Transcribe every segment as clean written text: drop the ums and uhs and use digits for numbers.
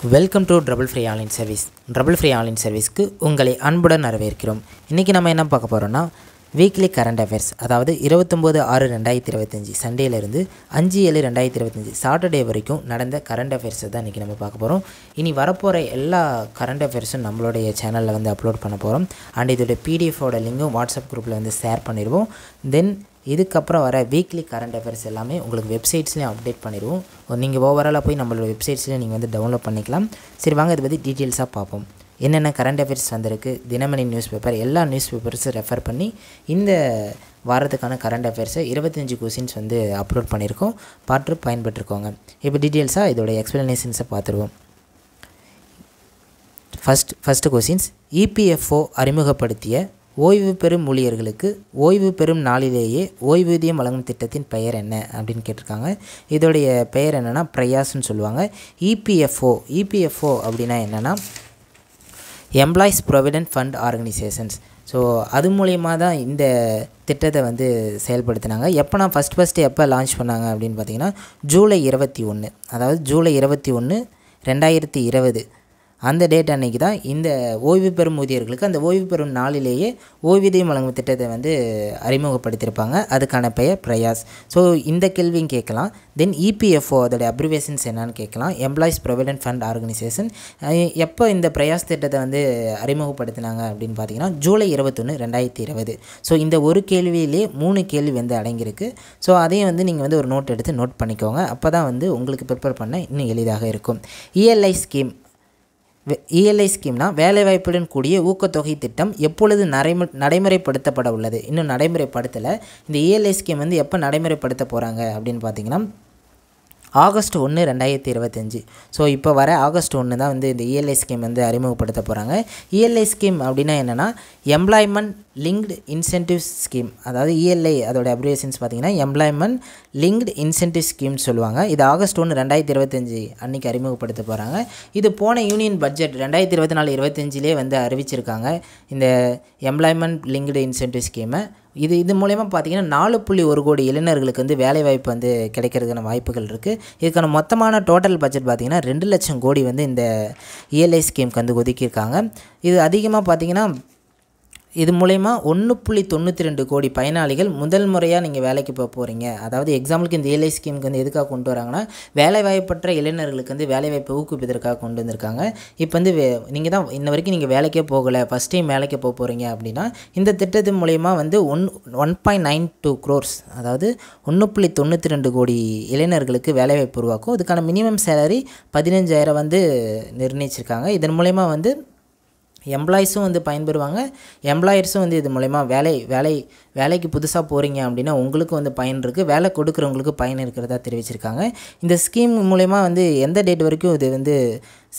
Welcome to trouble free online service. Trouble free online சர்வீஸ்க்கு உங்களை அன்புடன் வரவேற்கிறோம். இன்றைக்கி நம்ம என்ன பார்க்க போகிறோம்னா, வீக்லி கரண்ட் அஃபேர்ஸ், அதாவது 29/6/2025 சண்டேலேருந்து 5/7/2025 சாட்டர்டே வரைக்கும் நடந்த கரண்ட் அஃபேர்ஸை தான் இன்றைக்கி நம்ம பார்க்க போகிறோம். இனி வரப்போகிற எல்லா கரண்ட் அஃபேர்ஸும் நம்மளுடைய சேனலில் வந்து அப்லோட் பண்ண போகிறோம். அண்ட் இதோட பிடிஎஃபோட லிங்கும் வாட்ஸ்அப் குரூப்பில் வந்து ஷேர் பண்ணிடுவோம். தென் இதுக்கப்புறம் வர வீக்லி கரண்ட் அஃபேர்ஸ் எல்லாமே உங்களுக்கு வெப்சைட்ஸ்லேயும் அப்டேட் பண்ணிடுவோம். நீங்கள் ஓவராலாக போய் நம்மளோட வெப்சைட்ஸ்லேயும் நீங்கள் வந்து டவுன்லோட் பண்ணிக்கலாம். சரி, வாங்க இதை பற்றி டீட்டெயில்ஸாக பார்ப்போம். என்னென்ன கரண்ட் அஃபேர்ஸ் வந்திருக்கு, தினமணி நியூஸ் பேப்பர், எல்லா நியூஸ் பேப்பர்ஸும் ரெஃபர் பண்ணி இந்த வாரத்துக்கான கரண்ட் அஃபேர்ஸை 25 கொஷின்ஸ் வந்து அப்லோட் பண்ணியிருக்கோம். பார்த்து பயன்பெற்றுக்கோங்க. இப்போ டீட்டெயில்ஸாக இதோட எக்ஸ்ப்ளனேஷன்ஸை பார்த்துருவோம். ஃபஸ்ட்டு கொஷின்ஸ், இபிஎஃப்ஓ அறிமுகப்படுத்திய ஓய்வு பெறும் ஊழியர்களுக்கு ஓய்வு பெறும் நாளிலேயே ஓய்வூதியம் வழங்கும் திட்டத்தின் பெயர் என்ன அப்படின்னு கேட்டிருக்காங்க. இதோடைய பெயர் என்னென்னா பிரயாஸ்ன்னு சொல்லுவாங்க. இபிஎஃப்ஓ அப்படின்னா என்னென்னா employees provident fund organisations. So அது மூலயமா தான் இந்த திட்டத்தை வந்து செயல்படுத்தினாங்க. எப்போனா ஃபஸ்ட்டு எப்போ லான்ச் பண்ணாங்க அப்படின்னு பார்த்தீங்கன்னா ஜூலை 21, அதாவது ஜூலை 21, 2020 அந்த டேட் அன்றைக்கி தான் இந்த ஓய்வு பெறும் ஊதியர்களுக்கு அந்த ஓய்வு பெறும் நாளிலேயே ஓய்வூதியம் வழங்கும் திட்டத்தை வந்து அறிமுகப்படுத்தியிருப்பாங்க. அதுக்கான பெயர் பிரயாஸ். ஸோ இந்த கேள்வியும் கேட்கலாம். தென் இபிஎஃப்ஓ அதோட அப்ரிவேஷன்ஸ் என்னன்னு கேட்கலாம். Employees provident fund organisation. எப்போ இந்த பிரயாஸ் திட்டத்தை வந்து அறிமுகப்படுத்தினாங்க அப்படின்னு பார்த்தீங்கன்னா ஜூலை 21, 2020. ஸோ இந்த ஒரு கேள்வியிலே 3 கேள்வி வந்து அடங்கியிருக்கு. ஸோ அதையும் வந்து நீங்கள் வந்து ஒரு நோட் எடுத்து நோட் பண்ணிக்கோங்க. அப்போ தான் வந்து உங்களுக்கு ப்ரிப்பேர் பண்ண இன்னும் எளிதாக இருக்கும். இஎல்ஐ ஸ்கீம்னா வேலைவாய்ப்புடன் கூடிய ஊக்கத்தொகை திட்டம் எப்பொழுது நடைமுறைப்படுத்தப்பட உள்ளது? இன்னும் நடைமுறைப்படுத்தலை. இந்த இஎல்ஐ ஸ்கீம் வந்து எப்போ நடைமுறைப்படுத்த போகிறாங்க அப்படின்னு பார்த்தீங்கன்னா ஆகஸ்ட் 1, 2025. ஸோ இப்போ வர ஆகஸ்ட் 1 தான் வந்து இந்த இஎல்ஐ ஸ்கீம் வந்து அறிமுகப்படுத்த போகிறாங்க. இஎல்ஐ ஸ்கீம் அப்படின்னா என்னென்னா எம்ப்ளாய்மெண்ட் லிங்க்டு இன்சென்டிவ் ஸ்கீம். அதாவது இஎல்ஐ அதோட அப்ரிவேஷன்ஸ் பார்த்தீங்கன்னா எம்ப்ளாய்மெண்ட் லிங்க்டு இன்சென்டிவ் ஸ்கீம்னு சொல்லுவாங்க. இது ஆகஸ்ட் 1, 2025 அன்றைக்கி அறிமுகப்படுத்த போகிறாங்க. இது போன யூனியன் பட்ஜெட் 2024-25 வந்து அறிவிச்சிருக்காங்க இந்த எம்ப்ளாய்மெண்ட் லிங்க்டு இன்சென்டிவ் ஸ்கீமை. இது மூலயமா பார்த்தீங்கன்னா 4.1 கோடி இளைஞர்களுக்கு வந்து வேலைவாய்ப்பு வந்து கிடைக்கிறதுக்கான வாய்ப்புகள் இருக்குது. இதுக்கான மொத்தமான டோட்டல் பட்ஜெட் பார்த்திங்கன்னா 2 லட்சம் கோடி வந்து இந்த இஎல்ஐ ஸ்கீமுக்கு வந்து ஒதுக்கியிருக்காங்க. இது அதிகமாக பார்த்திங்கன்னா இது மூலயமா 1.92 கோடி பயனாளிகள் முதல் முறையாக நீங்கள் வேலைக்கு போக போகிறீங்க. அதாவது எக்ஸாம்பிளுக்கு இந்த இஎல்ஐ ஸ்கீமுக்கு வந்து எதுக்காக கொண்டு வராங்கன்னா வேலைவாய்ப்பற்ற இளைஞர்களுக்கு வந்து வேலைவாய்ப்பை ஊக்குவிப்பதற்காக கொண்டு வந்திருக்காங்க. இப்போ வந்து நீங்கள் தான் இன்ன வரைக்கும் நீங்கள் வேலைக்கே போகலை, ஃபஸ்ட் டைம் வேலைக்கு போக போகிறீங்க அப்படின்னா இந்த திட்டத்தின் மூலயமா வந்து 1.92 crores, அதாவது 1.92 கோடி இளைஞர்களுக்கு வேலைவாய்ப்பு உருவாக்கும். இதுக்கான மினிமம் சேலரி 15,000 வந்து நிர்ணயிச்சிருக்காங்க. இதன் மூலயமா வந்து எம்ப்ளாயீஸும் வந்து பயன்பெறுவாங்க, எம்ப்ளாயர்ஸும் வந்து இது மூலயமா வேலைக்கு புதுசாக போகிறீங்க அப்படின்னா உங்களுக்கு வந்து பயன் இருக்குது, வேலை கொடுக்குறவங்களுக்கு பயன் இருக்கிறதா தெரிவிச்சிருக்காங்க. இந்த ஸ்கீம் மூலயமா வந்து எந்த டேட் வரைக்கும் இது வந்து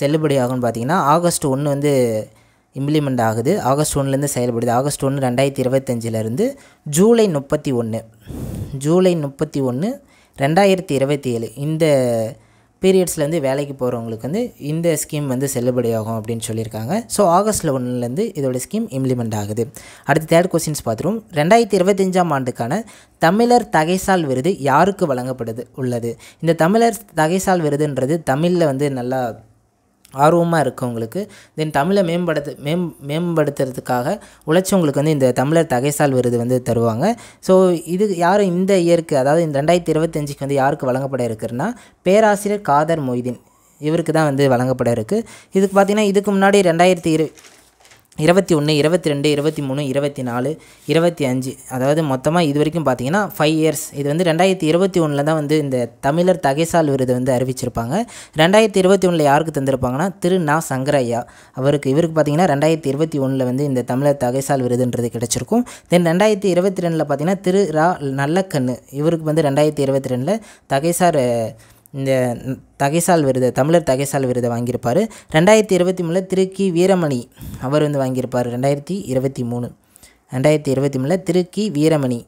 செல்லுபடி ஆகும்னு பார்த்தீங்கன்னா ஆகஸ்ட் 1 வந்து இம்ப்ளிமெண்ட் ஆகுது. ஆகஸ்ட் 1லேருந்து செயல்படுது. ஆகஸ்ட் 1, 2025 ஜூலை 31, 2027 இந்த பீரியட்ஸ்லேருந்து வேலைக்கு போகிறவங்களுக்கு வந்து இந்த ஸ்கீம் வந்து செல்லுபடியாகும் அப்படின்னு சொல்லியிருக்காங்க. ஸோ ஆகஸ்ட் 1 இதோட ஸ்கீம் இம்ப்ளிமெண்ட் ஆகுது. அடுத்து தேர்ட் கொஸ்டின்ஸ் பார்த்துருவோம். 2025 ஆண்டுக்கான தமிழர் தகைசால் விருது யாருக்கு வழங்கப்படுது உள்ளது? இந்த தமிழர் தகைசால் விருதுன்றது தமிழில் வந்து நல்லா ஆர்வமாக இருக்கவங்களுக்கு, தென் தமிழை மேம்படுத்துறதுக்காக உழைச்சவங்களுக்கு வந்து இந்த தமிழர் தகைசால் விருது வந்து தருவாங்க. ஸோ இது யார் இந்த இயருக்கு, அதாவது இந்த 2025 வந்து யாருக்கு வழங்கப்பட இருக்குன்னா பேராசிரியர் காதர் மொய்தீன் இவருக்கு தான் வந்து வழங்கப்பட இருக்குது. இதுக்கு பார்த்திங்கன்னா இதுக்கு முன்னாடி 2021, 22, 23, 24, 25 அதாவது மொத்தமாக இது வரைக்கும் பார்த்திங்கன்னா 5 years. இது வந்து 2021 தான் வந்து இந்த தமிழர் தகைசால் விருது வந்து அறிவிச்சிருப்பாங்க. 2021 யாருக்கு தந்திருப்பாங்கன்னா திரு நா. சங்கரையா இவருக்கு பார்த்திங்கன்னா 2021 வந்து இந்த தமிழர் தகைசால் விருதுன்றது கிடச்சிருக்கும். தென் 2022 பார்த்திங்கன்னா திரு ரா. நல்லக்கண்ணு இவருக்கு வந்து 2022 இந்த தகைசால் விருது, தமிழர் தகைசால் விருதை வாங்கியிருப்பார். 2023 திரு கி. வீரமணி அவர் வந்து வாங்கியிருப்பார். 2023 திரு கி. வீரமணி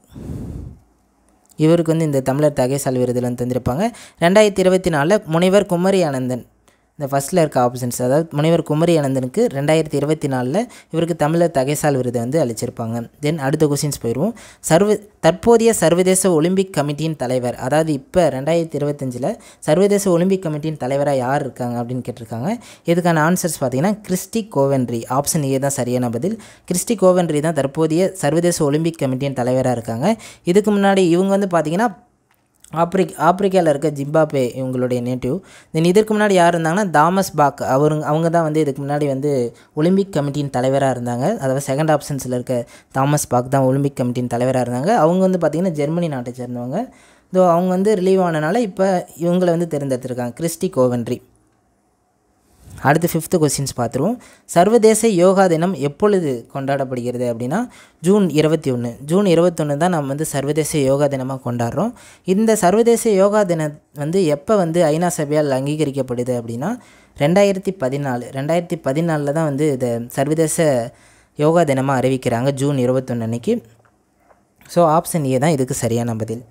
இவருக்கு வந்து இந்த தமிழர் தகைசால் விருதில் வந்து தந்திருப்பாங்க. 2024 முனைவர் குமரி ஆனந்தன் இந்த ஃபஸ்ட்டில் இருக்க ஆப்ஷன்ஸ், அதாவது முனைவர் குமரி அனந்தனுக்கு 2024 இவருக்கு தமிழர் தகைசால் விருது வந்து அளிச்சிருப்பாங்க. தென் அடுத்த கொஸ்டின்ஸ் போயிடுவோம். தற்போதைய சர்வதேச ஒலிம்பிக் கமிட்டியின் தலைவர், அதாவது இப்போ 2025 சர்வதேச ஒலிம்பிக் கமிட்டியின் தலைவராக யார் இருக்காங்க அப்படின்னு கேட்டிருக்காங்க. இதுக்கான ஆன்சர்ஸ் பார்த்தீங்கன்னா கிறிஸ்டி கோவென்ட்ரி. ஆப்ஷன் ஏ தான் சரியான பதில். கிறிஸ்டி கோவென்ட்ரி தான் தற்போதைய சர்வதேச ஒலிம்பிக் கமிட்டியின் தலைவராக இருக்காங்க. இதுக்கு முன்னாடி இவங்க வந்து பார்த்திங்கன்னா ஆப்பிரிக்காவில் இருக்க ஜிம்பாப்வே இவங்களுடைய நேட்டிவ். தென் இதற்கு முன்னாடி யார் இருந்தாங்கன்னா தாமஸ் பாக், அவங்க தான் வந்து இதுக்கு முன்னாடி வந்து ஒலிம்பிக் கமிட்டியின் தலைவராக இருந்தாங்க. அதாவது செகண்ட் ஆப்ஷன்ஸில் இருக்க தாமஸ் பாக் தான் ஒலிம்பிக் கமிட்டியின் தலைவராக இருந்தாங்க. அவங்க வந்து பார்த்திங்கன்னா ஜெர்மனி நாட்டை சேர்ந்தவங்க. அவங்க வந்து ரிலீவ் ஆனனால இப்போ இவங்களை வந்து தேர்ந்தெடுத்திருக்காங்க, கிறிஸ்டி கோவென்ட்ரி. அடுத்து 5th கொஸ்டின்ஸ் பார்த்துருவோம். சர்வதேச யோகா தினம் எப்பொழுது கொண்டாடப்படுகிறது அப்படின்னா ஜூன் 21. ஜூன் 21 தான் நம்ம வந்து சர்வதேச யோகா தினமாக கொண்டாடுறோம். இந்த சர்வதேச யோகா தினம் வந்து எப்போ வந்து ஐநா சபையால் அங்கீகரிக்கப்படுது அப்படின்னா 2014 தான் வந்து இதை சர்வதேச யோகா தினமாக அறிவிக்கிறாங்க, ஜூன் 21 அன்னைக்கு. ஸோ ஆப்ஷன் ஏ தான் இதுக்கு சரியான பதில்.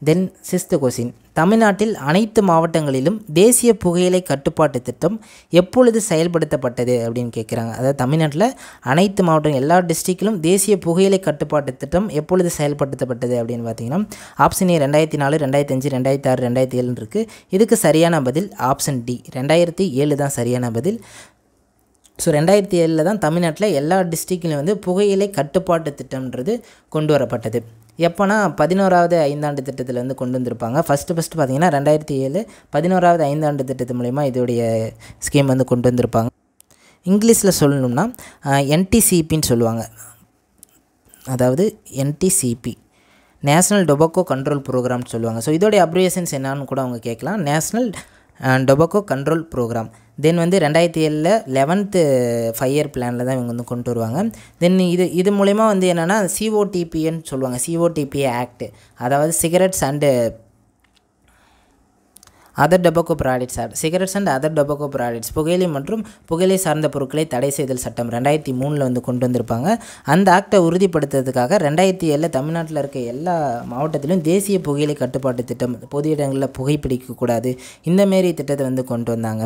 தென் 6th கொஸ்டின். தமிழ்நாட்டில் அனைத்து மாவட்டங்களிலும் தேசிய புகையிலை கட்டுப்பாட்டு திட்டம் எப்பொழுது செயல்படுத்தப்பட்டது அப்படின்னு கேட்குறாங்க. அதாவது தமிழ்நாட்டில் அனைத்து மாவட்டம் எல்லா டிஸ்ட்ரிக்டிலும் தேசிய புகையிலை கட்டுப்பாட்டு திட்டம் எப்பொழுது செயல்படுத்தப்பட்டது அப்படின்னு பார்த்தீங்கன்னா ஆப்ஷன் ஏ 2004, 2005, 2006, 2007 இருக்குது. இதுக்கு சரியான பதில் ஆப்ஷன் டி 2007 தான் சரியான பதில். ஸோ 2007 தான் தமிழ்நாட்டில் எல்லா டிஸ்ட்ரிக்ட்லையும் வந்து புகையிலை கட்டுப்பாட்டு திட்டம்ன்றது கொண்டு வரப்பட்டது. எப்போனா 11வது ஐந்தாண்டு திட்டத்தில் வந்து கொண்டு வந்திருப்பாங்க. ஃபஸ்ட்டு பார்த்தீங்கன்னா 2007 11வது ஐந்தாண்டு திட்டத்து மூலிமா இதோடைய ஸ்கீம் வந்து கொண்டு வந்திருப்பாங்க. இங்கிலீஷில் சொல்லணும்னா என்டிசிபின்னு சொல்லுவாங்க. அதாவது என்டிசிபி, நேஷ்னல் டொபாக்கோ கண்ட்ரோல் ப்ரோக்ராம்னு சொல்லுவாங்க. ஸோ இதோடைய அப்ரிவேஷன்ஸ் என்னான்னு கூட அவங்க கேட்கலாம், நேஷ்னல் டொபாக்கோ கண்ட்ரோல் ப்ரோக்ராம். தென் வந்து 2007 11th 5 இயர் பிளானில் தான் இவங்க வந்து கொண்டு வருவாங்க. தென் இது மூலமா வந்து என்னென்னா சிஓடிபின்னு சொல்லுவாங்க, சிஓடிபி ஆக்ட், அதாவது cigarettes and other tobacco products act, cigarettes and other tobacco products, புகையிலை மற்றும் புகையிலை சார்ந்த பொருட்களை தடை செய்தல் சட்டம் 2003 வந்து கொண்டு வந்திருப்பாங்க. அந்த ஆக்டை உறுதிப்படுத்துறதுக்காக 2007 தமிழ்நாட்டில் இருக்க எல்லா மாவட்டத்திலும் தேசிய புகையிலை கட்டுப்பாட்டு திட்டம், பொது இடங்களில் புகைப்பிடிக்கக்கூடாது, இந்தமாரி திட்டத்தை வந்து கொண்டு வந்தாங்க.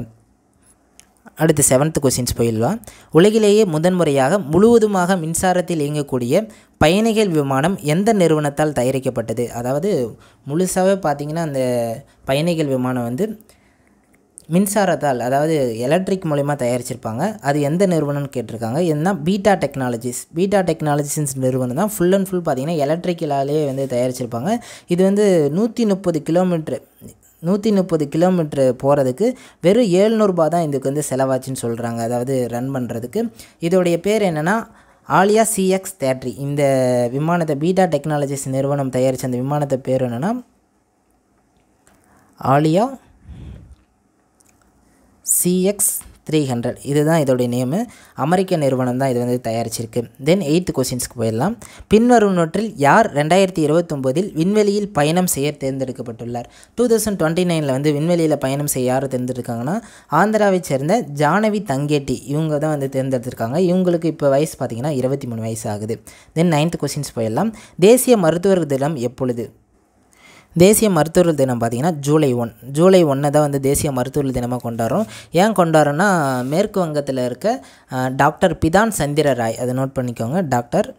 அடுத்து 7th கொஸ்டின்ஸ் போயிடலாம். உலகிலேயே முதன்முறையாக முழுவதுமாக மின்சாரத்தில் இயங்கக்கூடிய பயணிகள் விமானம் எந்த நிறுவனத்தால் தயாரிக்கப்பட்டது? அதாவது முழுசாகவே பார்த்திங்கன்னா அந்த பயணிகள் விமானம் வந்து மின்சாரத்தால், அதாவது எலக்ட்ரிக் மூலமா தயாரிச்சிருப்பாங்க. அது எந்த நிறுவனம்னு கேட்டிருக்காங்க. என்ன பீட்டா டெக்னாலஜிஸ் நிறுவனம் தான் ஃபுல் அண்ட் ஃபுல் பார்த்திங்கன்னா எலக்ட்ரிக்கலாலே வந்து தயாரிச்சிருப்பாங்க. இது வந்து 130 கிலோமீட்டர் போகிறதுக்கு வெறும் 700 ரூபாய் தான் இதுக்கு வந்து செலவாச்சுன்னு சொல்கிறாங்க, அதாவது ரன் பண்ணுறதுக்கு. இதோடைய பேர் என்னென்னா ஆலியா CX-30. இந்த விமானத்தை பீட்டா டெக்னாலஜிஸ் நிறுவனம் தயாரித்த அந்த விமானத்தை பேர் என்னென்னா ஆலியா CX-300. இதுதான் இதோடைய நேமு. அமெரிக்க நிறுவனம் தான் இது வந்து தயாரிச்சிருக்கு. தென் 8th கொஸ்டின்ஸ்க்கு போயிடலாம். பின்வருவனவற்றில் யார் 2029 விண்வெளியில் பயணம் செய்ய தேர்ந்தெடுக்கப்பட்டுள்ளார்? 2029 வந்து விண்வெளியில் பயணம் செய்ய யார் தேர்ந்தெடுக்காங்கன்னா ஆந்திராவை சேர்ந்த ஜானவி தங்கேட்டி, இவங்க தான் வந்து தேர்ந்தெடுத்திருக்காங்க. இவங்களுக்கு இப்போ வயசு பார்த்திங்கன்னா 23 வயசு ஆகுது. தென் 9th கொஸ்டின்ஸ் போயிடலாம். தேசிய மருத்துவர் தினம் எப்பொழுது? தேசிய மருத்துவர் தினம் பார்த்திங்கன்னா ஜூலை 1 தான் வந்து தேசிய மருத்துவர் தினமாக கொண்டாடுறோம். ஏன் கொண்டாடுறோன்னா மேற்கு வங்கத்தில் இருக்க டாக்டர் பிதான் சந்திர ராய், அதை நோட் பண்ணிக்கோங்க, டாக்டர்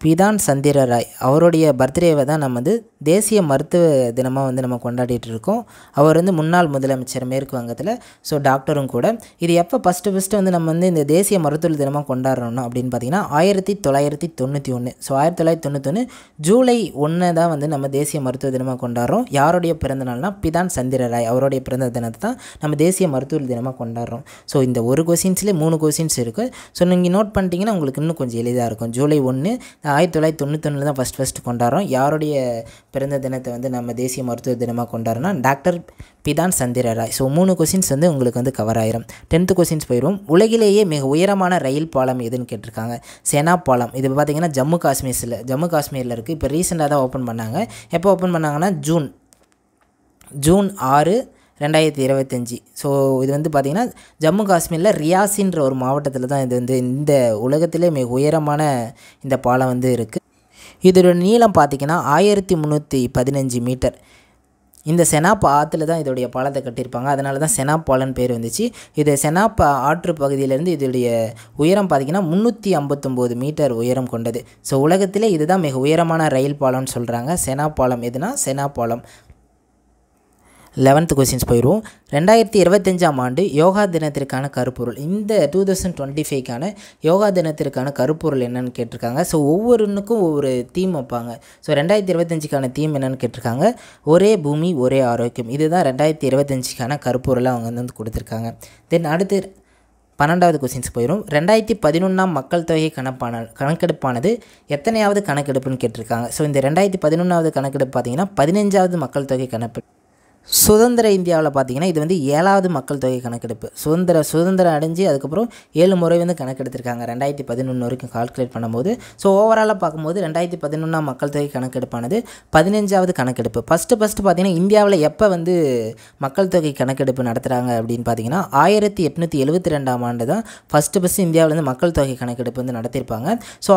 பிதான் சந்திர ராய் அவருடைய பர்த்டேவை தான் நம்ம வந்து தேசிய மருத்துவ தினமாக வந்து நம்ம கொண்டாடிட்டு இருக்கோம். அவர் வந்து முன்னாள் முதலமைச்சர் மேற்கு வங்கத்தில். ஸோ டாக்டரும் கூட. இது எப்போ ஃபஸ்ட்டு வந்து நம்ம வந்து இந்த தேசிய மருத்துவ தினமாக கொண்டாடுறோம் அப்படின்னு பார்த்திங்கன்னா 1991. ஸோ 1991 ஜூலை 1 தான் வந்து நம்ம தேசிய மருத்துவ தினமாக கொண்டாடுறோம். யாருடைய பிறந்த நாள்னா பிதான் சந்திர ராய், அவருடைய பிறந்த தினத்தை தான் நம்ம தேசிய மருத்துவ தினமாக கொண்டாடுறோம். ஸோ இந்த ஒரு கொஸ்டின்ஸ்லேயே 3 கொஸ்டின்ஸ் இருக்குது. ஸோ நீங்கள் நோட் பண்ணிட்டீங்கன்னா உங்களுக்கு இன்னும் கொஞ்சம் எளிதாக இருக்கும். ஜூலை 1 1991 தான் ஃபஸ்ட்டு கொண்டாடுறோம். யாருடைய பிறந்த தினத்தை வந்து நம்ம தேசிய மருத்துவ தினமாக கொண்டாடுறோம்னா டாக்டர் பிதான் சந்திர ராய். ஸோ 3 கொஸ்டின்ஸ் வந்து உங்களுக்கு வந்து கவர் ஆயிரும். 10th கொஸ்டின்ஸ் போயிடும். உலகிலேயே மிக உயரமான ரயில் பாலம் எதுன்னு கேட்டிருக்காங்க. செனா பாலம். இது பார்த்திங்கன்னா ஜம்மு காஷ்மீரில் இருக்குது. இப்போ ரீசெண்டாக தான் ஓப்பன் பண்ணாங்க. எப்போ ஓப்பன் பண்ணாங்கன்னா ஜூன் 6, 2025. ஸோ இது வந்து பார்த்திங்கன்னா ஜம்மு காஷ்மீரில் ரியாசின்ற ஒரு மாவட்டத்தில் தான் இது வந்து இந்த உலகத்திலே மிக உயரமான இந்த பாலம் வந்து இருக்குது. இதோட நீளம் பார்த்திங்கன்னா 1315 மீட்டர். இந்த செனாப் ஆற்றுல தான் இதோடைய பாலத்தை கட்டியிருப்பாங்க. அதனால தான் செனாப் பாலம்னு பேர் வந்துச்சு. இது செனாப் ஆற்று பகுதியிலேருந்து இதோடைய உயரம் பார்த்திங்கன்னா 359 மீட்டர் உயரம் கொண்டது. ஸோ உலகத்திலே இதுதான் மிக உயரமான ரயில் பாலம்னு சொல்கிறாங்க. செனாப் பாலம் எதுனா செனாப் பாலம். 11th கொஸ்டின்ஸ் போயிடுவோம். 2025ஆம் ஆண்டு யோகா தினத்திற்கான கருப்பொருள். இந்த 2025க்கான யோகா தினத்திற்கான கருப்பொருள் என்னன்னு கேட்டிருக்காங்க. ஸோ ஒவ்வொருனுக்கும் ஒவ்வொரு தீம் வைப்பாங்க. ஸோ 2025க்கான தீம் என்னன்னு கேட்டிருக்காங்க. ஒரே பூமி ஒரே ஆரோக்கியம். இதுதான் 2025க்கான கருப்பொருளை அவங்க வந்து கொடுத்துருக்காங்க. தென் அடுத்து 12வது கொஸ்டின்ஸ் போயிடும். 2011ஆம் மக்கள் தொகை கணக்கெடுப்பானது எத்தனையாவது கணக்கெடுப்புன்னு கேட்டிருக்காங்க. ஸோ இந்த 2011ஆவது கணக்கெடுப்பு பார்த்திங்கன்னா 15ஆவது மக்கள் தொகை கணக்கு. சுதந்திர இந்தியாவில் பார்த்திங்கன்னா இது வந்து 7வது மக்கள் தொகை கணக்கெடுப்பு. சுதந்திரம் அடைஞ்சு அதுக்கப்புறம் 7 முறை வந்து கணக்கெடுத்திருக்காங்க 2011 வரைக்கும் கால்குலேட் பண்ணும்போது. ஸோ ஓவராலாக பார்க்கும்போது 2011ஆம் மக்கள் தொகை கணக்கெடுப்பானது 15வது கணக்கெடுப்பு. ஃபஸ்ட்டு பார்த்திங்கன்னா இந்தியாவில் எப்போ வந்து மக்கள் தொகை கணக்கெடுப்பு நடத்துகிறாங்க அப்படின்னு பார்த்திங்கன்னா 1872ஆம் ஆண்டு தான் ஃபஸ்ட்டு இந்தியாவில் வந்து மக்கள் தொகை கணக்கெடுப்பு வந்து நடத்தியிருப்பாங்க. ஸோ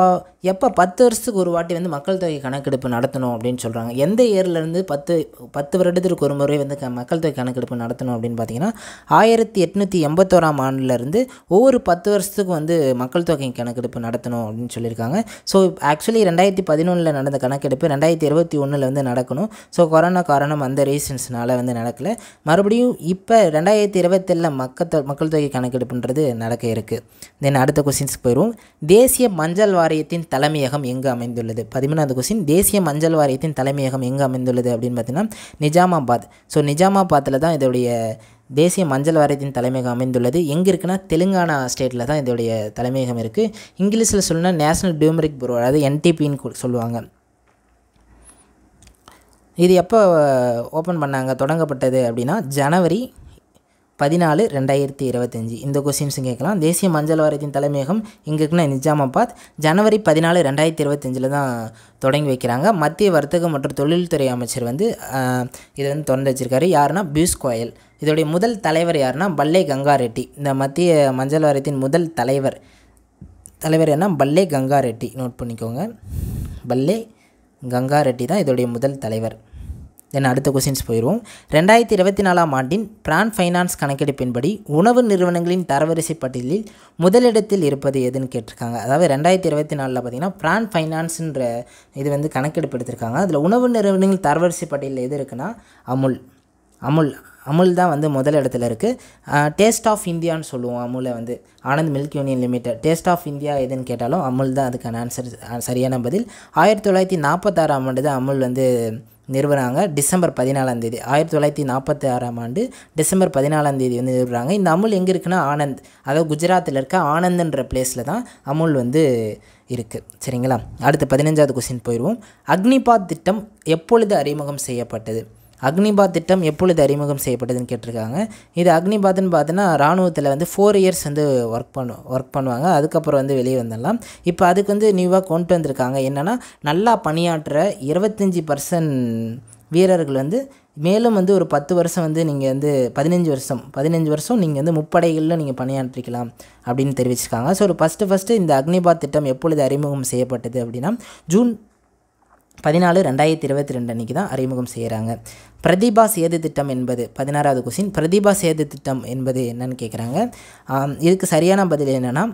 எப்போ 10 வருஷத்துக்கு ஒரு வாட்டி வந்து மக்கள் தொகை கணக்கெடுப்பு நடத்தணும் அப்படின்னு சொல்கிறாங்க. எந்த இயர்லேருந்து 10 வருடத்திற்கு ஒரு முறை வந்து மக்கள் தொகை கணக்கெடுப்பு நடத்தணும் அப்படின்னு பார்த்தீங்கன்னா 1881ஆம் ஆண்டுலேருந்து ஒவ்வொரு 10 வருஷத்துக்கும் வந்து மக்கள் தொகை கணக்கெடுப்பு நடத்தணும் அப்படின்னு சொல்லியிருக்காங்க. ஸோ ஆக்சுவலி 2011 நடந்த கணக்கெடுப்பு 2021 வந்து நடக்கணும். ஸோ கொரோனா காரணம் அந்த ரீசன்ஸ்னால வந்து நடக்கலை. மறுபடியும் இப்போ 2027 மக்கள் தொகை கணக்கெடுப்புன்றது நடக்க இருக்குது. தென் அடுத்த கொஸ்டின்ஸ்க்கு போயிடுவோம். தேசிய மஞ்சள் வாரியத்தின் தலைமையகம் எங்கு அமைந்துள்ளது? 13வது கொஸ்டின். தேசிய மஞ்சள் வாரியத்தின் தலைமையகம் எங்கு அமைந்துள்ளது அப்படின்னு பார்த்தீங்கன்னா நிஜாமாபாத். ஸோ நிஜாமாபாத்தில் தான் இதோடைய தேசிய மஞ்சள் வாரியத்தின் தலைமையகம் அமைந்துள்ளது. எங்கே இருக்குன்னா தெலுங்கானா ஸ்டேட்டில் தான் இதோடைய தலைமையகம் இருக்குது. இங்கிலீஷில் சொல்லணும்னா நேஷ்னல் டியூமரிக் ப்யூரோ, அதாவது NTPன்னு சொல்லுவாங்க. இது எப்போ ஓப்பன் பண்ணாங்க, தொடங்கப்பட்டது அப்படின்னா ஜனவரி 14, 2025. இந்த கொஸ்டின்ஸும் கேட்கலாம். தேசிய மஞ்சள் வாரியத்தின் தலைமையகம் இங்கே இருக்குன்னா நிஜாமாபாத். ஜனவரி 14, 2025 தான் தொடங்கி வைக்கிறாங்க. மத்திய வர்த்தக மற்றும் தொழில்துறை அமைச்சர் வந்து இதை வந்து திறந்து வச்சிருக்காரு. யாருன்னா பியூஷ் கோயல். இதோடைய முதல் தலைவர் யாருன்னா பல்லே கங்கா ரெட்டி. இந்த மத்திய மஞ்சள் வாரியத்தின் முதல் தலைவர் என்ன பல்லே கங்கா ரெட்டி. நோட் பண்ணிக்கோங்க, பல்லே கங்கா ரெட்டி தான் இதோடைய முதல் தலைவர். தென் அடுத்த கொஸ்டின்ஸ் போயிடுவோம். 2024ஆம் ஆண்டின் பிராண்ட் ஃபைனான்ஸ் கணக்கெடுப்பின்படி உணவு நிறுவனங்களின் தரவரிசை பட்டியலில் முதலிடத்தில் இருப்பது எதுன்னு கேட்டிருக்காங்க. அதாவது 2024 பார்த்திங்கன்னா பிராண்ட் ஃபைனான்ஸுன்ற இது வந்து கணக்கெடுப்பு எடுத்திருக்காங்க. அதில் உணவு நிறுவனங்கள் தரவரிசை பட்டியலில் எது இருக்குன்னா அமுல் தான் வந்து முதல் இடத்துல இருக்குது. டேஸ்ட் ஆஃப் இந்தியான்னு சொல்லுவோம் அமுலை வந்து. Anand milk union limited. Taste of India எதுன்னு கேட்டாலும் அமுல் தான் அதுக்கான ஆன்சர், சரியான பதில். 1946ஆம் ஆண்டு தான் அமுல் வந்து நிறுவனாங்க. டிசம்பர் 14ஆம் தேதி 1946ஆம் ஆண்டு டிசம்பர் 14ஆம் தேதி வந்து நிறுவுறாங்க. இந்த அமுல் எங்கே இருக்குன்னா ஆனந்த், அதாவது குஜராத்தில் இருக்க ஆனந்த்ன்ற பிளேஸில் தான் அமுல் வந்து இருக்குது. சரிங்களா? அடுத்து 15வது கொஸ்டின் போயிடுவோம். அக்னிபாத் திட்டம் எப்பொழுது அறிமுகம் செய்யப்பட்டது? அக்னிபாத் திட்டம் எப்பொழுது அறிமுகம் செய்யப்பட்டதுன்னு கேட்டிருக்காங்க. இது அக்னிபாத்னு பார்த்தீங்கன்னா இராணுவத்தில் வந்து 4 இயர்ஸ் வந்து ஒர்க் பண்ணுவாங்க. அதுக்கப்புறம் வந்து வெளியே வந்துடலாம். இப்போ அதுக்கு வந்து நியூவாக கொண்டு வந்திருக்காங்க. என்னென்னா நல்லா பணியாற்றுற 25% வீரர்கள் வந்து மேலும் வந்து ஒரு 10 வருஷம் வந்து நீங்கள் வந்து 15 வருஷம் நீங்கள் வந்து முப்படைகளில் நீங்கள் பணியாற்றிக்கலாம் அப்படின்னு தெரிவிச்சிருக்காங்க. ஸோ ஒரு ஃபஸ்ட்டு இந்த அக்னிபாத் திட்டம் எப்பொழுது அறிமுகம் செய்யப்பட்டது அப்படின்னா ஜூன் 14, 2022 அன்றைக்கி தான் அறிமுகம் செய்கிறாங்க. பிரதிபா சேது திட்டம் என்பது 16வது கொஸ்டின். பிரதிபா சேது திட்டம் என்பது என்னன்னு கேட்குறாங்க. இதுக்கு சரியான பதில் என்னென்னா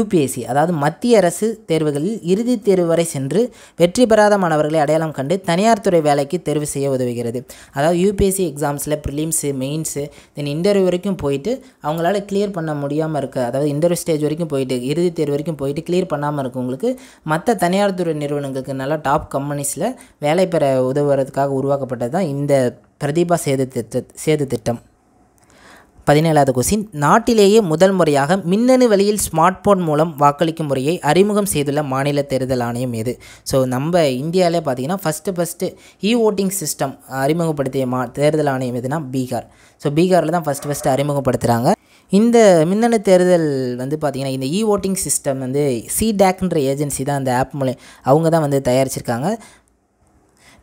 UPSC, அதாவது மத்திய அரசு தேர்வுகளில் இறுதித் தேர்வு வரை சென்று வெற்றி பெறாத மாணவர்களை அடையாளம் கண்டு தனியார் துறை வேலைக்கு தேர்வு செய்ய உதவுகிறது. அதாவது UPSC எக்ஸாம்ஸில் ப்ரிலிம்ஸு, மெயின்ஸு, தென் இன்டர்வியூ வரைக்கும் போயிட்டு அவங்களால கிளியர் பண்ண முடியாமல் இருக்க, அதாவது இன்டர்வியூ ஸ்டேஜ் வரைக்கும் போயிட்டு இறுதித் தேர்வு வரைக்கும் போயிட்டு கிளியர் பண்ணாமல் இருக்கவங்களுக்கு மற்ற தனியார் துறை நிறுவனங்களுக்கு நல்லா டாப் கம்பெனிஸில் வேலை பெற உதவுறதுக்காக உருவாக்கப்பட்டது தான் இந்த பிரதிபா சேது திட்டம். 17வது கொஸ்டின். நாட்டிலேயே முதல் முறையாக மின்னணு வழியில் ஸ்மார்ட் போன் மூலம் வாக்களிக்கும் முறையை அறிமுகம் செய்துள்ள மாநில தேர்தல் ஆணையம் எது? ஸோ நம்ம இந்தியாவிலே பார்த்தீங்கன்னா ஃபஸ்ட்டு ஓட்டிங் சிஸ்டம் அறிமுகப்படுத்திய தேர்தல் ஆணையம் எதுனா பீகார். ஸோ பீகாரில் தான் ஃபஸ்ட்டு அறிமுகப்படுத்துகிறாங்க. இந்த மின்னணு தேர்தல் வந்து பார்த்திங்கன்னா இந்த ஓட்டிங் சிஸ்டம் வந்து CDACன்ற ஏஜென்சி தான் அந்த ஆப் மூலம் அவங்க தான் வந்து தயாரிச்சிருக்காங்க.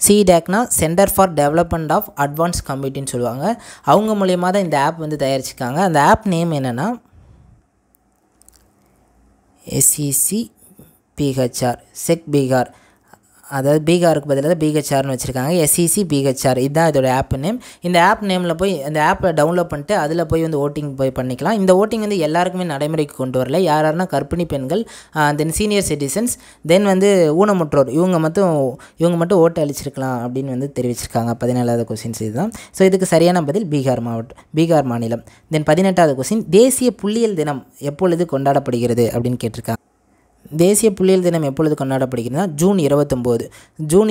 CDACனா centre for development of advance கம்ப்யூட்டின்னு சொல்லுவாங்க. அவங்க மூலியமாக தான் இந்த ஆப் வந்து தயாரிச்சிருக்காங்க. அந்த ஆப் நேம் என்னென்னா SECPHR, செக் பீகார். அதாவது பீகாருக்கு பதிலாக பிஹெச்ஆர்னு வச்சுருக்காங்க. SEC பிஹெச்ஆர் இதுதான் இதோட ஆப் நேம். இந்த ஆப் நேமில் போய் இந்த ஆப்பை டவுன்லோட் பண்ணிட்டு அதில் போய் வந்து ஓட்டிங் போய் பண்ணிக்கலாம். இந்த ஓட்டிங் வந்து எல்லாருக்குமே நடைமுறைக்கு கொண்டு வரல. யாருன்னா கர்ப்பிணி பெண்கள், தென் சீனியர் சிட்டிசன்ஸ், தென் வந்து ஊனமுற்றோர், இவங்க மட்டும் ஓட்டு அளிச்சிருக்கலாம் அப்படின்னு வந்து தெரிவிச்சிருக்காங்க. 17வது கொஸ்டின்ஸ் இதுதான். ஸோ இதுக்கு சரியான பதில் பீகார் மாநிலம். தென் 18வது கொஸ்டின், தேசிய புள்ளியியல் தினம் எப்பொழுது கொண்டாடப்படுகிறது அப்படின்னு கேட்டிருக்காங்க. தேசிய புள்ளியியல் தினம் எப்பொழுது கொண்டாடப்படுகிறதுனா ஜூன்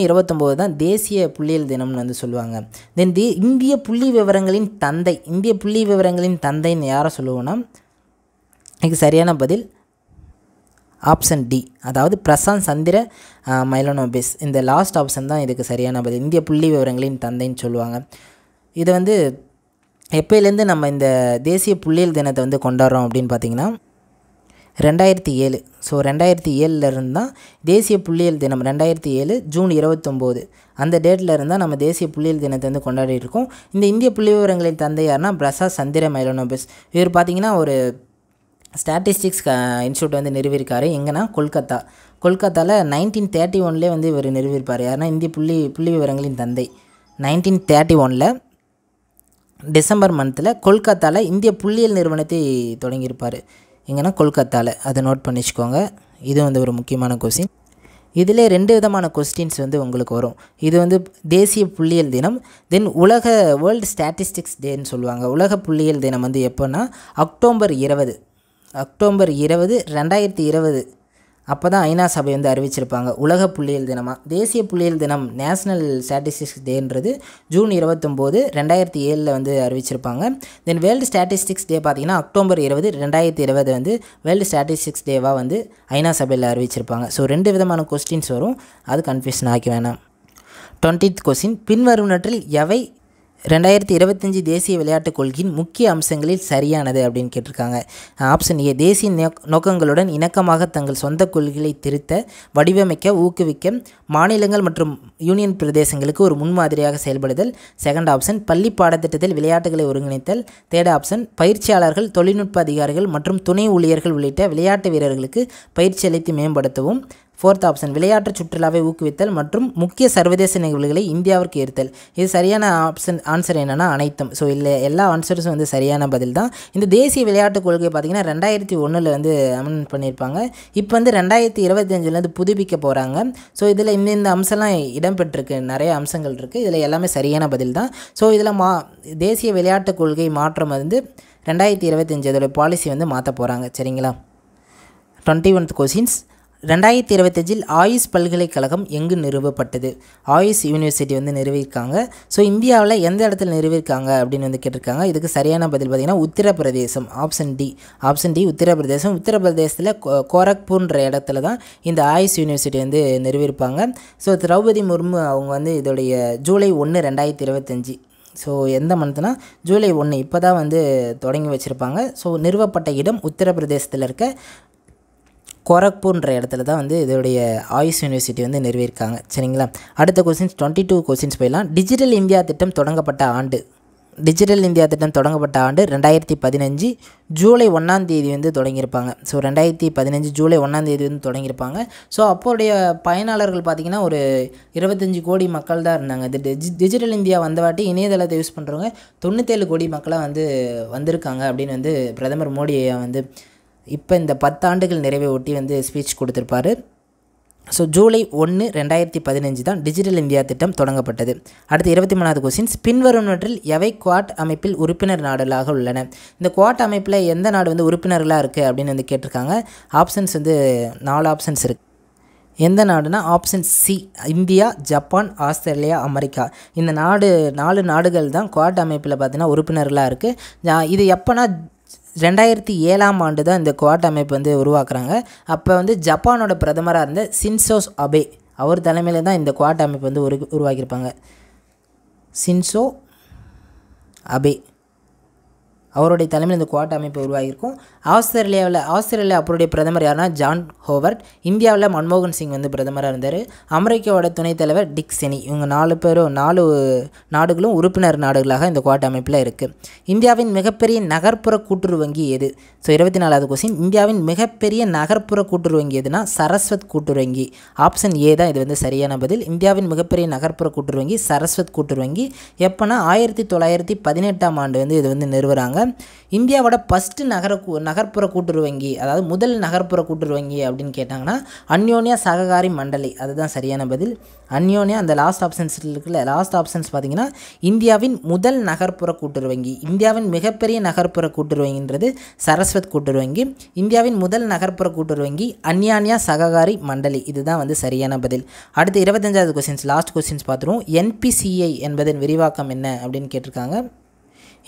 29 தான் தேசிய புள்ளியியல் தினம்னு வந்து சொல்லுவாங்க. தென் இந்திய புள்ளி விவரங்களின் தந்தைன்னு யாரை சொல்லுவோன்னா, இதுக்கு சரியான பதில் ஆப்ஷன் டி, அதாவது பிரசாந்த் சந்திர மைலனோபிஸ். இந்த லாஸ்ட் ஆப்ஷன் தான் இதுக்கு சரியான பதில். இந்திய புள்ளி விவரங்களின் தந்தைன்னு சொல்லுவாங்க. இதை வந்து எப்போலேருந்து நம்ம இந்த தேசிய புள்ளியியல் தினத்தை வந்து கொண்டாடுறோம் அப்படின்னு பார்த்திங்கன்னா 2007. ஸோ 2007 தான் தேசிய புள்ளியியல் தினம். 2007 ஜூன் 29 அந்த டேட்டில் இருந்தால் நம்ம தேசிய புள்ளியியல் தினத்தை வந்து கொண்டாடிட்டு இருக்கோம். இந்த இந்திய புள்ளி விவரங்களின் தந்தை யாருன்னா பிரசாந்த் சந்திர மைலனோபிஸ். இவர் பார்த்திங்கன்னா ஒரு ஸ்டாட்டிஸ்டிக்ஸ் இன்ஸ்டியூட் வந்து நிறுவியிருக்காரு. எங்கன்னா கொல்கத்தாவில் 1931 வந்து இவர் நிறுவியிருப்பார். யாருன்னா இந்திய புள்ளி விவரங்களின் தந்தை 1931 டிசம்பர் மந்தில் கொல்கத்தாவில் இந்திய புள்ளியியல் நிறுவனத்தை தொடங்கியிருப்பார். எங்கன்னா கொல்கத்தாவில். அதை நோட் பண்ணி வச்சுக்கோங்க. இது வந்து ஒரு முக்கியமான கொஸ்டின். இதில் 2 விதமான கொஸ்டின்ஸ் வந்து உங்களுக்கு வரும். இது வந்து தேசிய புள்ளியியல் தினம், தென் வேர்ல்டு ஸ்டாட்டிஸ்டிக்ஸ் டேன்னு சொல்லுவாங்க. உலக புள்ளியியல் தினம் வந்து எப்போன்னா அக்டோபர் 20 2020 அப்போ தான் ஐநா சபை வந்து அறிவிச்சிருப்பாங்க உலக புள்ளியியல் தினமாக. தேசிய புள்ளியியல் தினம் நேஷ்னல் ஸ்டாட்டிஸ்டிக்ஸ் டேன்றது ஜூன் 29 2007 வந்து அறிவிச்சிருப்பாங்க. தென் வேர்ல்டு ஸ்டாட்டிஸ்டிக்ஸ் டே பார்த்திங்கன்னா அக்டோபர் 20 2020 வந்து வேர்ல்டு ஸ்டாட்டிஸ்டிக்ஸ் டேவாக வந்து ஐநா சபையில் அறிவிச்சிருப்பாங்க. ஸோ 2 விதமான கொஸ்டின்ஸ் வரும், அது கன்ஃபியூஷன் ஆக்கி வேணாம். 20th கொஸ்டின், பின்வருவனற்றில் எவை 2025 தேசிய விளையாட்டுக் கொள்கையின் முக்கிய அம்சங்களில் சரியானது அப்படின்னு கேட்டிருக்காங்க. ஆப்ஷன் ஏ, தேசிய நோக்கங்களுடன் இணக்கமாக தங்கள் சொந்த கொள்கைகளை திருத்த, வடிவமைக்க, ஊக்குவிக்க மாநிலங்கள் மற்றும் யூனியன் பிரதேசங்களுக்கு ஒரு முன்மாதிரியாக செயல்படுதல். செகண்ட் ஆப்ஷன், பள்ளி பாடத்திட்டத்தில் விளையாட்டுகளை ஒருங்கிணைத்தல். தேர்ட் ஆப்ஷன், பயிற்சியாளர்கள், தொழில்நுட்ப அதிகாரிகள் மற்றும் துணை ஊழியர்கள் உள்ளிட்ட விளையாட்டு வீரர்களுக்கு பயிற்சி அளித்து மேம்படுத்தவும். ஃபோர்த் ஆப்ஷன், விளையாட்டு சுற்றுலாவை ஊக்குவித்தல் மற்றும் முக்கிய சர்வதேச நிகழ்வுகளை இந்தியாவிற்கு ஈர்த்தல். இது சரியான ஆன்சர் என்னென்னா அனைத்தும். ஸோ இல்லை எல்லா ஆன்சர்ஸும் வந்து சரியான பதில் தான். இந்த தேசிய விளையாட்டுக் கொள்கை பார்த்திங்கன்னா 2001 வந்து அமெண்ட் பண்ணியிருப்பாங்க. இப்போ வந்து 2025 புதுப்பிக்க போகிறாங்க. ஸோ இதில் இந்த அம்சம்லாம் இடம்பெற்றிருக்கு, நிறைய அம்சங்கள் இருக்குது. இதில் எல்லாமே சரியான பதில் தான். ஸோ இதில் தேசிய விளையாட்டுக் கொள்கை மாற்றம் வந்து 2025 அதோட பாலிசி வந்து மாற்ற போகிறாங்க. சரிங்களா? 21th கொஸ்டின்ஸ், 2025 ஆயுஷ் பல்கலைக்கழகம் எங்கு நிறுவப்பட்டது? ஆயுஷ் யூனிவர்சிட்டி வந்து நிறுவியிருக்காங்க. ஸோ இந்தியாவில் எந்த இடத்துல நிறுவியிருக்காங்க அப்படின்னு வந்து கேட்டிருக்காங்க. இதுக்கு சரியான பதில் பார்த்திங்கன்னா உத்தரப்பிரதேசம். Option D Uttar Pradesh. உத்தரப்பிரதேசத்தில் கோரக்பூர்ன்ற இடத்துல தான் இந்த ஆயுஷ் யூனிவர்சிட்டி வந்து நிறுவியிருப்பாங்க. ஸோ திரௌபதி முர்மு அவங்க வந்து இதோடைய ஜூலை 1 2025. ஸோ எந்த மந்த்னா ஜூலை 1 இப்போ தான் வந்து தொடங்கி வச்சுருப்பாங்க. ஸோ நிறுவப்பட்ட இடம் உத்தரப்பிரதேசத்தில் இருக்க கோரக்பூர்ன்ற இடத்துல தான் வந்து இதோடைய ஆயுஷ் யூனிவர்சிட்டி வந்து நிறுவியிருக்காங்க. சரிங்களா? அடுத்த கொஸ்டின்ஸ் 22 கொஸ்டின்ஸ் போயிடலாம். டிஜிட்டல் இந்தியா திட்டம் தொடங்கப்பட்ட ஆண்டு 2015 ஜூலை 1 வந்து தொடங்கியிருப்பாங்க. ஸோ 2015 ஜூலை 1 வந்து தொடங்கியிருப்பாங்க. ஸோ அப்போடைய பயனாளர்கள் பார்த்திங்கன்னா ஒரு 25 கோடி மக்கள் தான் இருந்தாங்க. இது டிஜிட்டல் இந்தியா வந்தவாட்டி இணையதளத்தை யூஸ் பண்ணுறவங்க 97 கோடி மக்களாக வந்து வந்திருக்காங்க அப்படின்னு வந்து பிரதமர் மோடி வந்து இப்போ இந்த 10 ஆண்டுகள் நிறைவை ஒட்டி வந்து ஸ்பீச் கொடுத்துருப்பாரு. ஸோ ஜூலை 1 2015 தான் டிஜிட்டல் இந்தியா திட்டம் தொடங்கப்பட்டது. அடுத்து 23வது கொஸ்டின்ஸ், பின்வருவனற்றில் எவை குவாட் அமைப்பில் உறுப்பினர் நாடுகளாக உள்ளன? இந்த குவாட் அமைப்பில் எந்த நாடு வந்து உறுப்பினர்களாக இருக்குது அப்படின்னு வந்து கேட்டிருக்காங்க. ஆப்ஷன்ஸ் வந்து 4 ஆப்ஷன்ஸ் இருக்குது. எந்த நாடுனா option C, India, Japan, Australia, America. இந்த 4 நாடுகள் தான் குவாட் அமைப்பில் பார்த்தீங்கன்னா உறுப்பினர்களாக இருக்குது. இது எப்போனா 2007 தான் இந்த குவாட் அமைப்பு வந்து உருவாக்குறாங்க. அப்போ வந்து ஜப்பானோட பிரதமராக இருந்த ஷின்சோ அபே அவர் தலைமையில் தான் இந்த குவாட் அமைப்பு வந்து உருவாக்கியிருப்பாங்க. ஷின்சோ அபே அவருடைய தலைமையில் இந்த குவாட் அமைப்பு உருவாகியிருக்கும். ஆஸ்திரேலியா அப்போதைய பிரதமர் யாருன்னா ஜான் ஹோவர்ட். இந்தியாவில் மன்மோகன் சிங் வந்து பிரதமராக இருந்தார். அமெரிக்காவோட துணைத் தலைவர் டிக் செனி. இவங்க 4 நாடுகளும் உறுப்பினர் நாடுகளாக இந்த குவாட் அமைப்பில் இருக்குது. இந்தியாவின் மிகப்பெரிய நகர்ப்புற கூட்டுறவு வங்கி எது? ஸோ 24வது கொஸ்டின். இந்தியாவின் மிகப்பெரிய நகர்ப்புற கூட்டுறவு வங்கி எதுனா சரஸ்வத் கூட்டுறவு வங்கி. ஆப்ஷன் ஏ தான் இது வந்து சரியான பதில். இந்தியாவின் மிகப்பெரிய நகர்ப்புற கூட்டுறவு வங்கி சரஸ்வத் கூட்டுறவு வங்கி. எப்போனா 1918ஆம் ஆண்டு வந்து இது வந்து நிறுவுறாங்க. இந்தியாவோட ஃபஸ்ட்டு நகர்ப்புற கூட்டுறவு வங்கி, அதாவது முதல் நகர்ப்புற கூட்டுறவு வங்கி அப்படின்னு கேட்டாங்கன்னா அந்யோன்யா சககாரி மண்டலி, அதுதான் சரியான பதில். அந்யோன்யா அந்த லாஸ்ட் ஆப்ஷன்ஸ் இருக்குல்ல, லாஸ்ட் ஆப்ஷன்ஸ் பார்த்தீங்கன்னா இந்தியாவின் முதல் நகர்ப்புற கூட்டுறவு வங்கி. இந்தியாவின் மிகப்பெரிய நகர்ப்புற கூட்டுறவு வங்கின்றது சரஸ்வத் கூட்டுறவு வங்கி. இந்தியாவின் முதல் நகர்ப்புற கூட்டுறவு வங்கி அந்யோன்யா சககாரி மண்டலி, இதுதான் வந்து சரியான பதில். அடுத்து 25வது கொஸ்டின்ஸ், லாஸ்ட் கொஸ்டின்ஸ் பார்த்துருவோம். என்பிசிஐ என்பதன் விரிவாக்கம் என்ன அப்படின்னு கேட்டிருக்காங்க.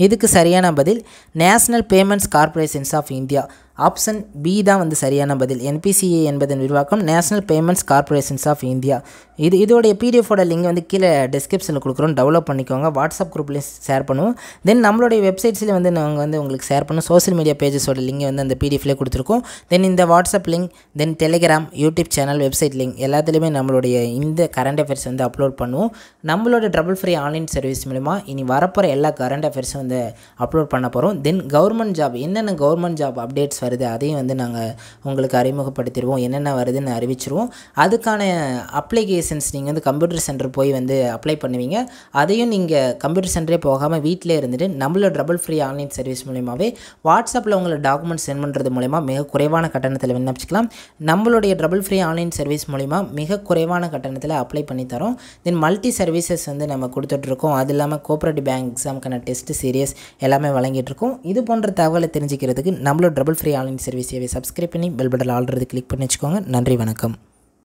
இதுக்கு சரியான பதில் national payments corporations of India. Option B தான் வந்து சரியான பதில். என்பிசிஏ என்பதன் விரிவாக்கம் national payments corporations of India. இதோடைய பிடிஎஃபோட லிங்க் வந்து கீழே டிஸ்கிரிப்ஷனில் கொடுக்குறோம், டெவலப் பண்ணிக்கோங்க. வாட்ஸ்அப் குரூப்லேயும் ஷேர் பண்ணுவோம். தென் நம்மளுடைய வெப்சைட்ஸில் வந்து நாங்கள் வந்து உங்களுக்கு ஷேர் பண்ணுவோம். சோஷியல் மீடியா பேஜஸோட லிங்க் வந்து அந்த பிடிஎஃப்லேயே கொடுத்துருக்கோம். தென் இந்த WhatsApp link, then Telegram, YouTube channel, website link எல்லாத்துலேயுமே நம்மளுடைய இந்த கரண்ட் அஃபேர்ஸ் வந்து அப்லோட் பண்ணுவோம். நம்மளோட ட்ரபிள் ஃப்ரீ ஆன்லைன் சர்வீஸ் மூலிமா இனி வரப்போகிற எல்லா கரண்ட் அஃபேர்ஸும் வந்து அப்லோட் பண்ண போகிறோம். தென் கவர்மெண்ட் ஜாப், என்னென்ன கவர்மெண்ட் ஜாப் அப்டேட்ஸ் வருது அதையும் வந்து நாங்கள் உங்களுக்கு அறிமுகப்படுத்திடுவோம். என்னென்ன வருதுன்னு அறிவிச்சிருவோம். அதுக்கான அப்ளிகேஷன்ஸ் நீங்கள் வந்து கம்ப்யூட்டர் சென்டர் போய் வந்து அப்ளை பண்ணுவீங்க. அதையும் நீங்கள் கம்ப்யூட்டர் சென்டரே போகாமல் வீட்டிலே இருந்துட்டு நம்மளோட ட்ரபிள் ஃப்ரீ ஆன்லைன் சர்வீஸ் மூலிமாவே வாட்ஸ்அப்பில் உங்களை டாக்குமெண்ட்ஸ் சென்ட் பண்ணுறது மூலிமா மிக குறைவான கட்டணத்தில் விண்ணப்பிச்சிக்கலாம். நம்மளுடைய ட்ரபிள் ஃப்ரீ ஆன்லைன் சர்வீஸ் மூலிமா மிக குறைவான கட்டணத்தில் அப்ளை பண்ணி தரோம். தென் மல்டி சர்வீசஸ் வந்து நம்ம கொடுத்துட்ருக்கோம். அது இல்லாமல் கோஆப்ரேட்டிவ் பேங்க் எக்ஸாமுக்கான டெஸ்ட் சீரியஸ் எல்லாமே வழங்கிட்டுருக்கோம். இது போன்ற தகவலை தெரிஞ்சுக்கிறதுக்கு நம்மளோட ட்ரபிள் ஃப்ரீ ஆன்லைன் சர்வீஸை சப்ஸ்கிரைப் பண்ணி பெல் பட்டன் ஆல்ரெடி கிளிக் பண்ணி வச்சுக்கோங்க. நன்றி, வணக்கம்.